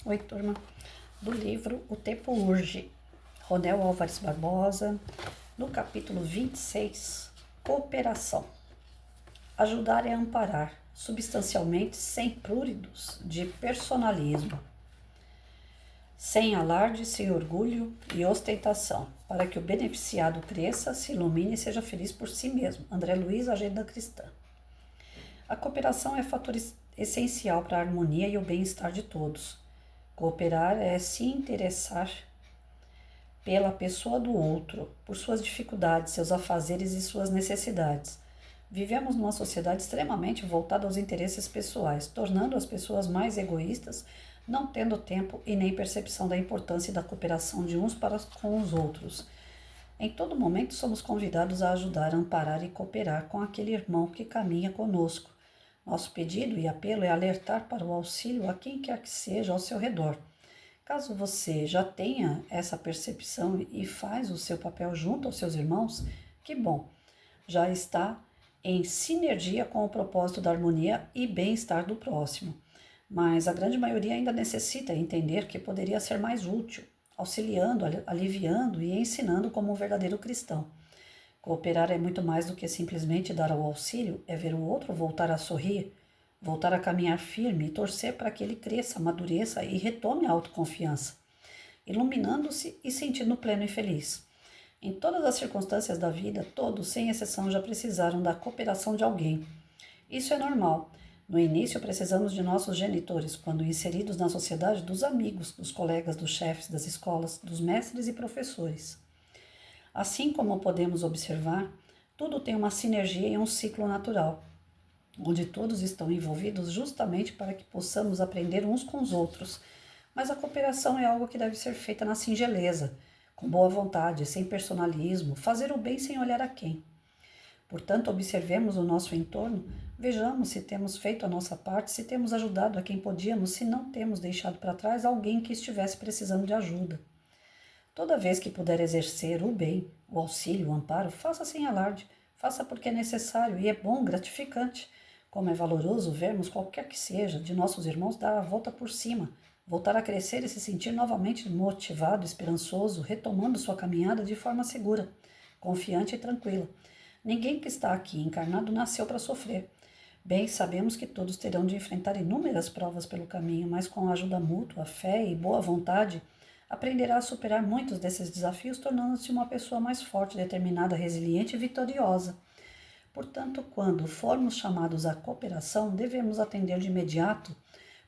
Oi, turma. Do livro O Tempo Urge, Ronel Álvares Barbosa, no capítulo 26, Cooperação. Ajudar é amparar, substancialmente sem pruridos de personalismo, sem alarde, sem orgulho e ostentação, para que o beneficiado cresça, se ilumine e seja feliz por si mesmo. André Luiz, Agenda Cristã. A cooperação é fator essencial para a harmonia e o bem-estar de todos. Cooperar é se interessar pela pessoa do outro, por suas dificuldades, seus afazeres e suas necessidades. Vivemos numa sociedade extremamente voltada aos interesses pessoais, tornando as pessoas mais egoístas, não tendo tempo e nem percepção da importância da cooperação de uns para com os outros. Em todo momento somos convidados a ajudar, amparar e cooperar com aquele irmão que caminha conosco. Nosso pedido e apelo é alertar para o auxílio a quem quer que seja ao seu redor. Caso você já tenha essa percepção e faz o seu papel junto aos seus irmãos, que bom, já está em sinergia com o propósito da harmonia e bem-estar do próximo. Mas a grande maioria ainda necessita entender que poderia ser mais útil, auxiliando, aliviando e ensinando como um verdadeiro cristão. Cooperar é muito mais do que simplesmente dar o auxílio, é ver o outro voltar a sorrir, voltar a caminhar firme e torcer para que ele cresça, amadureça e retome a autoconfiança, iluminando-se e sentindo pleno e feliz. Em todas as circunstâncias da vida, todos, sem exceção, já precisaram da cooperação de alguém. Isso é normal. No início, precisamos de nossos genitores, quando inseridos na sociedade, dos amigos, dos colegas, dos chefes das escolas, dos mestres e professores. Assim como podemos observar, tudo tem uma sinergia e um ciclo natural, onde todos estão envolvidos justamente para que possamos aprender uns com os outros. Mas a cooperação é algo que deve ser feita na singeleza, com boa vontade, sem personalismo, fazer o bem sem olhar a quem. Portanto, observemos o nosso entorno, vejamos se temos feito a nossa parte, se temos ajudado a quem podíamos, se não temos deixado para trás alguém que estivesse precisando de ajuda. Toda vez que puder exercer o bem, o auxílio, o amparo, faça sem alarde, faça porque é necessário e é bom, gratificante. Como é valoroso vermos qualquer que seja de nossos irmãos dar a volta por cima, voltar a crescer e se sentir novamente motivado, esperançoso, retomando sua caminhada de forma segura, confiante e tranquila. Ninguém que está aqui encarnado nasceu para sofrer. Bem, sabemos que todos terão de enfrentar inúmeras provas pelo caminho, mas com a ajuda mútua, fé e boa vontade, aprenderá a superar muitos desses desafios, tornando-se uma pessoa mais forte, determinada, resiliente e vitoriosa. Portanto, quando formos chamados à cooperação, devemos atender de imediato,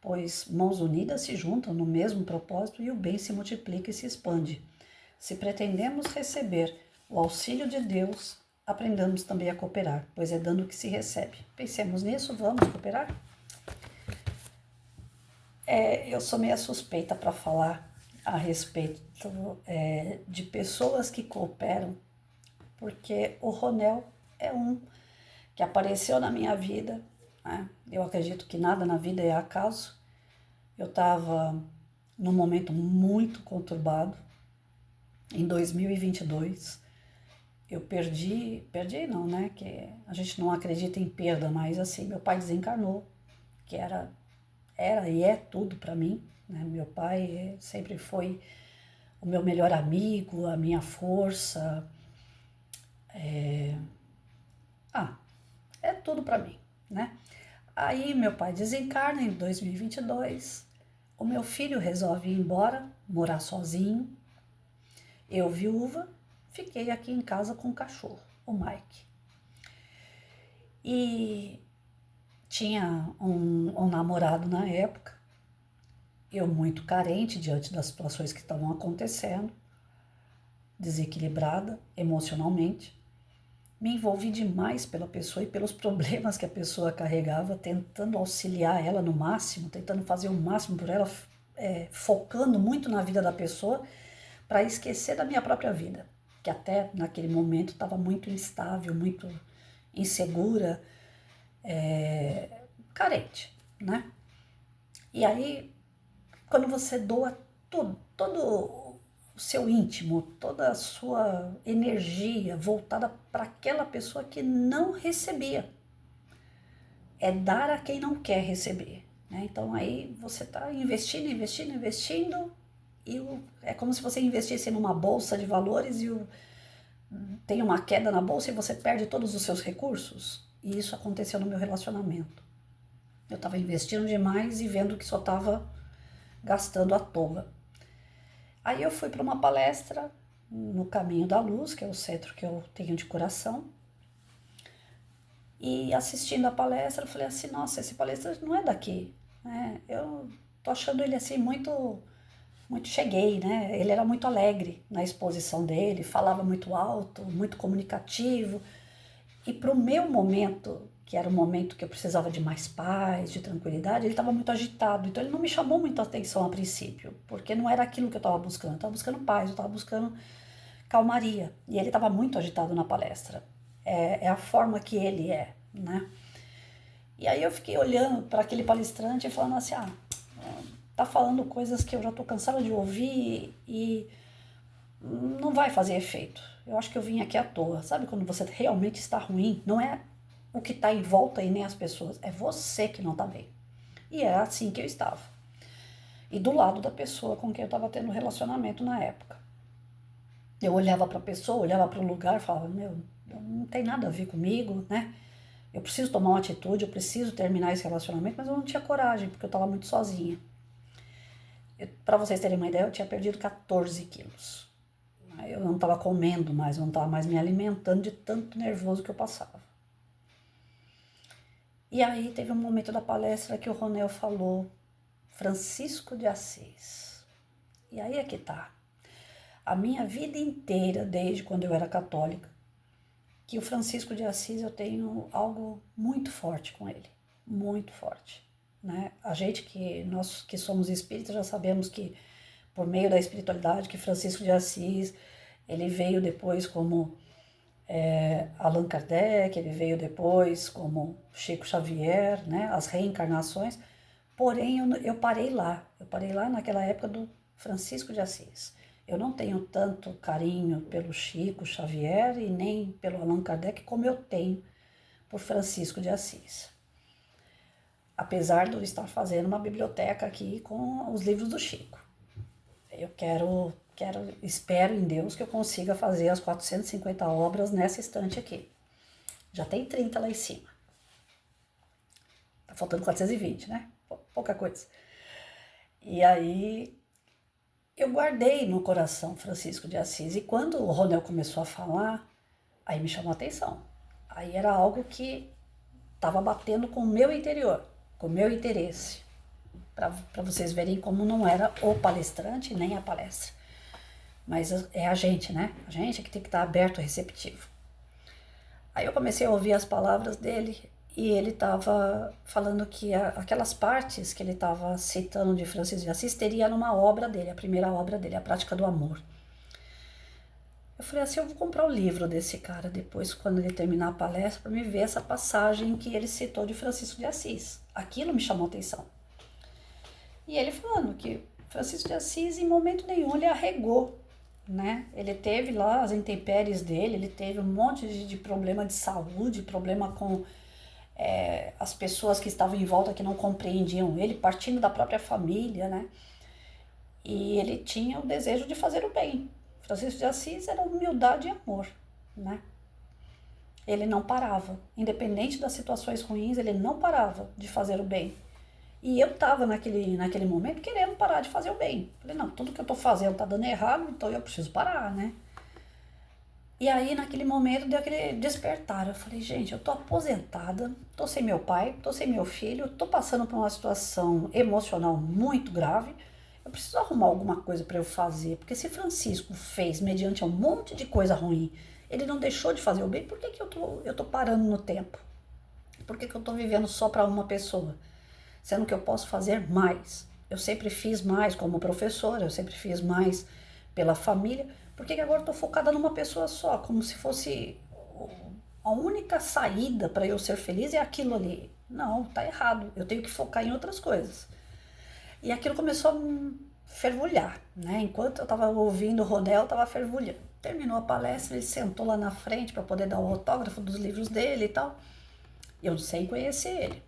pois mãos unidas se juntam no mesmo propósito e o bem se multiplica e se expande. Se pretendemos receber o auxílio de Deus, aprendamos também a cooperar, pois é dando que se recebe. Pensemos nisso, vamos cooperar? Eu sou meio suspeita para falar a respeito de pessoas que cooperam, porque o Ronel é um que apareceu na minha vida, né? Eu acredito que nada na vida é acaso. Eu estava num momento muito conturbado, em 2022, eu perdi não, né, que a gente não acredita em perda, mas assim, meu pai desencarnou, que era e é tudo para mim, né? Meu pai sempre foi o meu melhor amigo, a minha força, é tudo para mim, né? Aí meu pai desencarna em 2022, o meu filho resolve ir embora, morar sozinho, eu viúva, fiquei aqui em casa com o cachorro, o Mike. E tinha um namorado na época, eu muito carente diante das situações que estavam acontecendo, desequilibrada emocionalmente, me envolvi demais pela pessoa e pelos problemas que a pessoa carregava, tentando auxiliar ela no máximo, tentando fazer o máximo por ela, focando muito na vida da pessoa para esquecer da minha própria vida, que até naquele momento estava muito instável, muito insegura, carente, né? E aí, quando você doa tudo, todo o seu íntimo, toda a sua energia voltada para aquela pessoa que não recebia. É dar a quem não quer receber. né? Então aí você está investindo, investindo, investindo, e é como se você investisse numa bolsa de valores e tem uma queda na bolsa e você perde todos os seus recursos. E isso aconteceu no meu relacionamento. Eu estava investindo demais e vendo que só estava gastando à toa. Aí eu fui para uma palestra no Caminho da Luz, que é o centro que eu tenho de coração. E assistindo a palestra, eu falei assim, nossa, esse palestrante não é daqui, né? Eu tô achando ele assim muito cheguei, né? Ele era muito alegre na exposição dele, falava muito alto, muito comunicativo. E para o meu momento, que era o momento que eu precisava de mais paz, de tranquilidade, ele estava muito agitado. Então ele não me chamou muito a atenção a princípio, porque não era aquilo que eu estava buscando. Eu estava buscando paz, eu estava buscando calmaria. E ele estava muito agitado na palestra. É a forma que ele é, né? E aí eu fiquei olhando para aquele palestrante e falando assim, tá falando coisas que eu já tô cansada de ouvir e não vai fazer efeito. Eu acho que eu vim aqui à toa. Sabe quando você realmente está ruim? Não é o que está em volta e nem as pessoas, é você que não está bem. E era assim que eu estava. E do lado da pessoa com quem eu estava tendo relacionamento na época. Eu olhava para a pessoa, olhava para o lugar e falava, meu, não tem nada a ver comigo, né? Eu preciso tomar uma atitude, eu preciso terminar esse relacionamento, mas eu não tinha coragem, porque eu estava muito sozinha. Para vocês terem uma ideia, eu tinha perdido 14 quilos. Eu não estava comendo mais, eu não estava mais me alimentando de tanto nervoso que eu passava. E aí teve um momento da palestra que o Ronel falou Francisco de Assis. E aí é que tá. A minha vida inteira, desde quando eu era católica, que o Francisco de Assis eu tenho algo muito forte com ele. Muito forte. Né? A gente nós que somos espíritas já sabemos que por meio da espiritualidade que Francisco de Assis, ele veio depois como Allan Kardec, ele veio depois como Chico Xavier, né? As reencarnações, porém eu parei lá naquela época do Francisco de Assis. Eu não tenho tanto carinho pelo Chico Xavier e nem pelo Allan Kardec como eu tenho por Francisco de Assis. Apesar de eu estar fazendo uma biblioteca aqui com os livros do Chico. Eu espero em Deus que eu consiga fazer as 450 obras nessa estante aqui. Já tem 30 lá em cima. Tá faltando 420, né? Pouca coisa. E aí eu guardei no coração Francisco de Assis. E quando o Ronel começou a falar, aí me chamou a atenção. Aí era algo que estava batendo com o meu interior, com o meu interesse. Para vocês verem como não era o palestrante nem a palestra. Mas é a gente, né? A gente que tem que estar aberto e receptivo. Aí eu comecei a ouvir as palavras dele e ele estava falando que aquelas partes que ele estava citando de Francisco de Assis teria numa obra dele, a primeira obra dele, A Prática do Amor. Eu falei assim, eu vou comprar o livro desse cara depois, quando ele terminar a palestra, para me ver essa passagem que ele citou de Francisco de Assis. Aquilo me chamou a atenção. E ele falando que Francisco de Assis, em momento nenhum, ele arregou, né? Ele teve lá as intempéries dele, ele teve um monte de problema de saúde, problema com as pessoas que estavam em volta que não compreendiam ele, partindo da própria família, né? E ele tinha o desejo de fazer o bem. Francisco de Assis era humildade e amor, né? Ele não parava, independente das situações ruins, ele não parava de fazer o bem. E eu estava naquele momento querendo parar de fazer o bem. Falei, não, tudo que eu estou fazendo está dando errado, então eu preciso parar, né? E aí, naquele momento, deu aquele despertar. Eu falei, gente, eu tô aposentada, tô sem meu pai, tô sem meu filho, tô passando por uma situação emocional muito grave. Eu preciso arrumar alguma coisa para eu fazer. Porque se Francisco fez mediante um monte de coisa ruim, ele não deixou de fazer o bem, por que eu tô parando no tempo? Por que eu tô vivendo só para uma pessoa? Sendo que eu posso fazer mais. Eu sempre fiz mais como professora, eu sempre fiz mais pela família. Por que agora estou focada numa pessoa só? Como se fosse a única saída para eu ser feliz é aquilo ali. Não, tá errado. Eu tenho que focar em outras coisas. E aquilo começou a me fervulhar, né? Enquanto eu estava ouvindo o Ronel, eu estava fervulhando. Terminou a palestra, ele sentou lá na frente para poder dar o autógrafo dos livros dele e tal. Eu sem conhecer ele.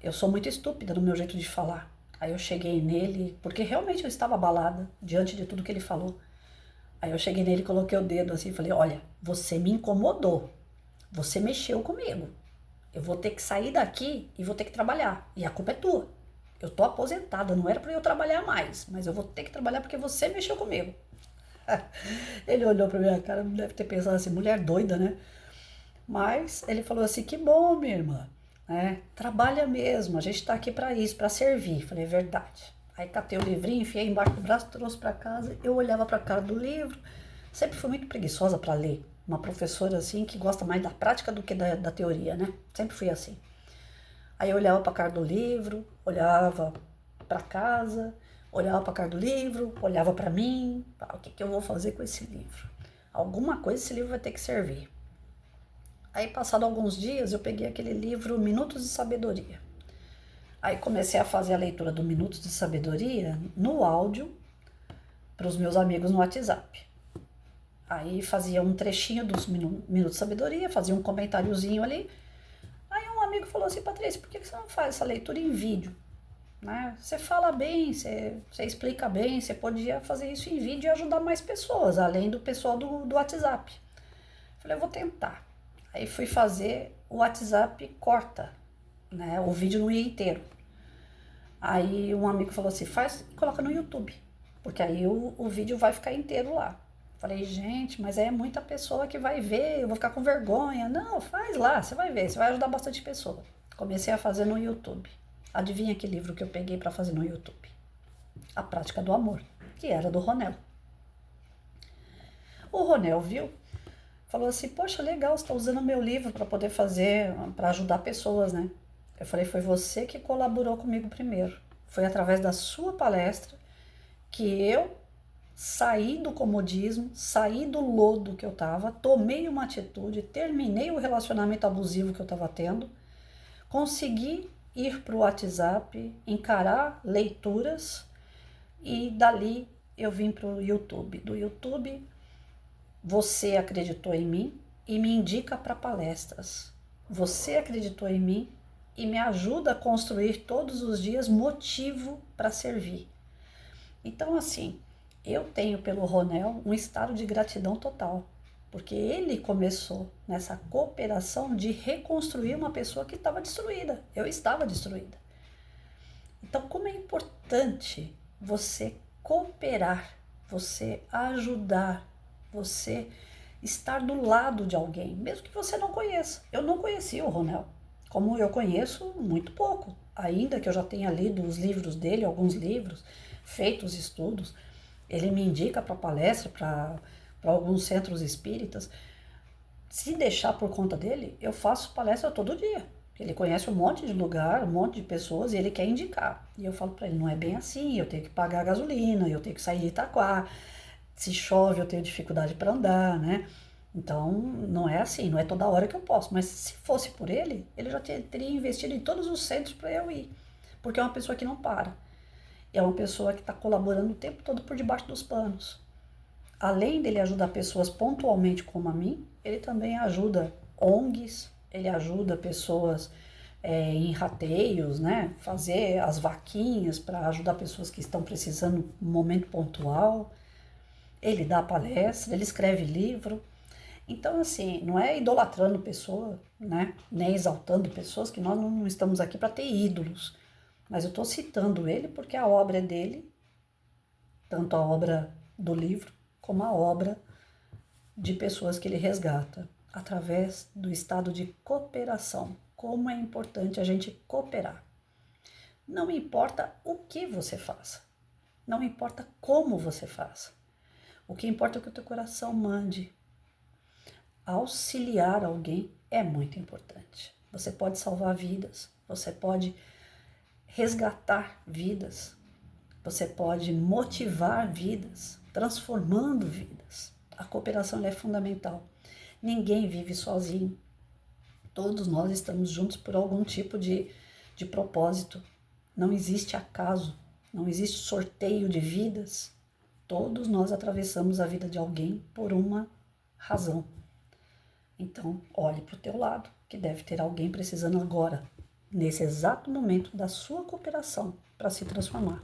eu sou muito estúpida no meu jeito de falar. Aí eu cheguei nele, porque realmente eu estava abalada diante de tudo que ele falou. Aí eu cheguei nele, coloquei o dedo assim e falei, olha, você me incomodou, você mexeu comigo. Eu vou ter que sair daqui e vou ter que trabalhar. E a culpa é tua. Eu tô aposentada, não era para eu trabalhar mais, mas eu vou ter que trabalhar porque você mexeu comigo. Ele olhou pra minha cara, deve ter pensado assim, mulher doida, né? Mas ele falou assim, que bom, minha irmã, né? Trabalha mesmo, a gente tá aqui para isso, para servir. Falei, é verdade. Aí catei o livrinho, enfiei embaixo do braço, trouxe para casa, eu olhava para a cara do livro, sempre fui muito preguiçosa para ler. Uma professora assim que gosta mais da prática do que da teoria, né? Sempre fui assim. Aí eu olhava para a cara do livro, olhava para casa, olhava para a cara do livro, olhava para mim, o que que eu vou fazer com esse livro? Alguma coisa esse livro vai ter que servir. Aí, passado alguns dias, eu peguei aquele livro Minutos de Sabedoria. Aí comecei a fazer a leitura do Minutos de Sabedoria no áudio para os meus amigos no WhatsApp. Aí fazia um trechinho dos Minutos de Sabedoria, fazia um comentáriozinho ali. Aí um amigo falou assim, Patrícia, por que você não faz essa leitura em vídeo? Né? Você fala bem, você explica bem, você podia fazer isso em vídeo e ajudar mais pessoas, além do pessoal do WhatsApp. Falei, eu vou tentar. Aí fui fazer, o WhatsApp corta, né? O vídeo não ia inteiro. Aí um amigo falou assim, faz e coloca no YouTube, porque aí o vídeo vai ficar inteiro lá. Falei, gente, mas aí é muita pessoa que vai ver, eu vou ficar com vergonha. Não, faz lá, você vai ver, você vai ajudar bastante pessoa. Comecei a fazer no YouTube. Adivinha que livro que eu peguei para fazer no YouTube? A Prática do Amor, que era do Ronel. O Ronel viu, falou assim, poxa, legal, você está usando o meu livro para poder fazer, para ajudar pessoas, né? Eu falei, foi você que colaborou comigo primeiro. Foi através da sua palestra que eu saí do comodismo, saí do lodo que eu estava, tomei uma atitude, terminei o relacionamento abusivo que eu estava tendo, consegui ir para o WhatsApp, encarar leituras e dali eu vim para o YouTube. Do YouTube, você acreditou em mim e me indica para palestras. Você acreditou em mim e me ajuda a construir todos os dias motivo para servir. Então, assim, eu tenho pelo Ronel um estado de gratidão total, porque ele começou nessa cooperação de reconstruir uma pessoa que estava destruída. Eu estava destruída. Então, como é importante você cooperar, você ajudar, você estar do lado de alguém, mesmo que você não conheça. Eu não conhecia o Ronel, como eu conheço muito pouco, ainda que eu já tenha lido os livros dele, alguns livros, feito os estudos. Ele me indica para palestra, para alguns centros espíritas. Se deixar por conta dele, eu faço palestra todo dia. Ele conhece um monte de lugar, um monte de pessoas e ele quer indicar. E eu falo para ele, não é bem assim, eu tenho que pagar a gasolina, eu tenho que sair de Itaquá. Se chove, eu tenho dificuldade para andar, né? Então, não é assim, não é toda hora que eu posso. Mas se fosse por ele, ele já teria investido em todos os centros para eu ir. Porque é uma pessoa que não para. É uma pessoa que está colaborando o tempo todo por debaixo dos panos. Além dele ajudar pessoas pontualmente como a mim, ele também ajuda ONGs, ele ajuda pessoas em rateios, né? Fazer as vaquinhas para ajudar pessoas que estão precisando no momento pontual. Ele dá palestra, ele escreve livro. Então, assim, não é idolatrando pessoa, né? Nem exaltando pessoas, que nós não estamos aqui para ter ídolos. Mas eu estou citando ele porque a obra é dele, tanto a obra do livro, como a obra de pessoas que ele resgata, através do estado de cooperação. Como é importante a gente cooperar. Não importa o que você faça, não importa como você faça. O que importa é que o teu coração mande. Auxiliar alguém é muito importante. Você pode salvar vidas, você pode resgatar vidas, você pode motivar vidas, transformando vidas. A cooperação é fundamental. Ninguém vive sozinho. Todos nós estamos juntos por algum tipo de propósito. Não existe acaso, não existe sorteio de vidas. Todos nós atravessamos a vida de alguém por uma razão. Então, olhe para o teu lado, que deve ter alguém precisando agora nesse exato momento da sua cooperação para se transformar.